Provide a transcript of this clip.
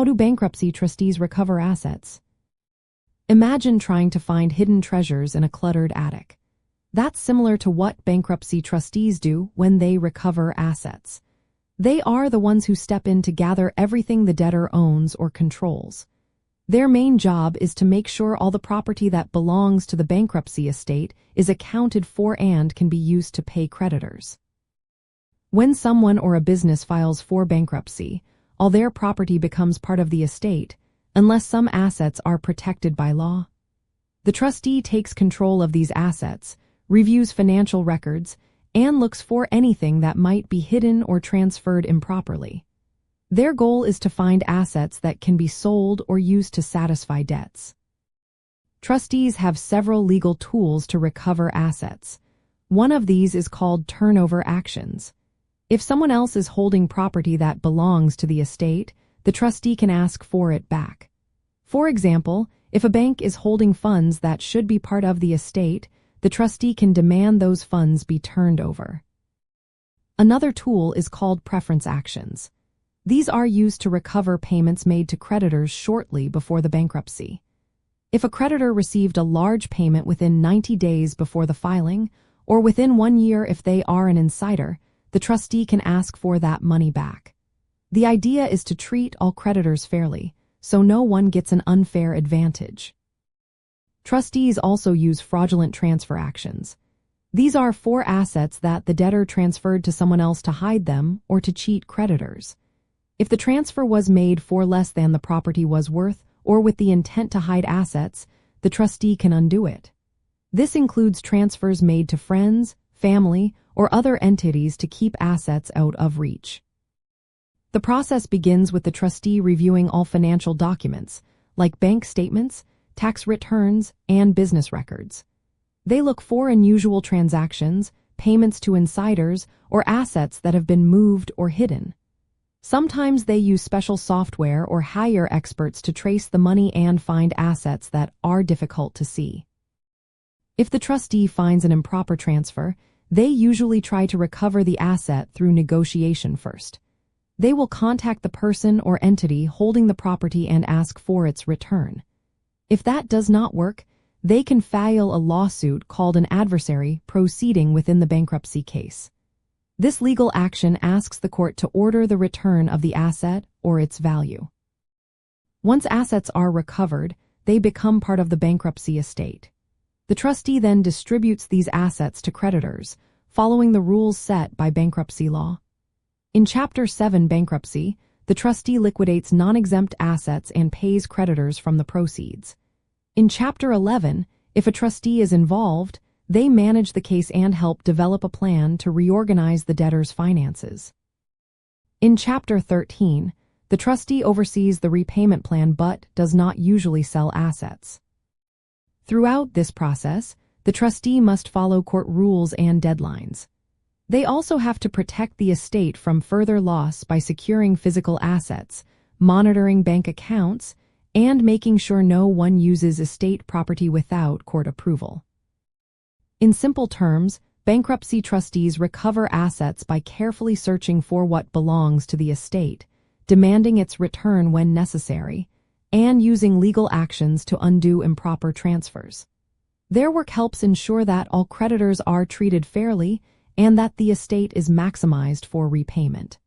How do bankruptcy trustees recover assets? Imagine trying to find hidden treasures in a cluttered attic. That's similar to what bankruptcy trustees do when they recover assets. They are the ones who step in to gather everything the debtor owns or controls. Their main job is to make sure all the property that belongs to the bankruptcy estate is accounted for and can be used to pay creditors. When someone or a business files for bankruptcy, all their property becomes part of the estate, unless some assets are protected by law. The trustee takes control of these assets, reviews financial records, and looks for anything that might be hidden or transferred improperly. Their goal is to find assets that can be sold or used to satisfy debts. Trustees have several legal tools to recover assets. One of these is called turnover actions. If someone else is holding property that belongs to the estate, the trustee can ask for it back. For example, if a bank is holding funds that should be part of the estate, the trustee can demand those funds be turned over. Another tool is called preference actions. These are used to recover payments made to creditors shortly before the bankruptcy. If a creditor received a large payment within 90 days before the filing, or within 1 year if they are an insider, the trustee can ask for that money back. The idea is to treat all creditors fairly, so no one gets an unfair advantage. Trustees also use fraudulent transfer actions. These are for assets that the debtor transferred to someone else to hide them or to cheat creditors. If the transfer was made for less than the property was worth or with the intent to hide assets, the trustee can undo it. This includes transfers made to friends, family, or other entities to keep assets out of reach. The process begins with the trustee reviewing all financial documents, like bank statements, tax returns, and business records. They look for unusual transactions, payments to insiders, or assets that have been moved or hidden. Sometimes they use special software or hire experts to trace the money and find assets that are difficult to see. If the trustee finds an improper transfer, they usually try to recover the asset through negotiation first. They will contact the person or entity holding the property and ask for its return. If that does not work, they can file a lawsuit called an adversary proceeding within the bankruptcy case. This legal action asks the court to order the return of the asset or its value. Once assets are recovered, they become part of the bankruptcy estate. The trustee then distributes these assets to creditors, following the rules set by bankruptcy law. In Chapter 7 bankruptcy, the trustee liquidates non-exempt assets and pays creditors from the proceeds. In Chapter 11, if a trustee is involved, they manage the case and help develop a plan to reorganize the debtor's finances. In Chapter 13, the trustee oversees the repayment plan but does not usually sell assets. Throughout this process, the trustee must follow court rules and deadlines. They also have to protect the estate from further loss by securing physical assets, monitoring bank accounts, and making sure no one uses estate property without court approval. In simple terms, bankruptcy trustees recover assets by carefully searching for what belongs to the estate, demanding its return when necessary, and using legal actions to undo improper transfers. Their work helps ensure that all creditors are treated fairly and that the estate is maximized for repayment.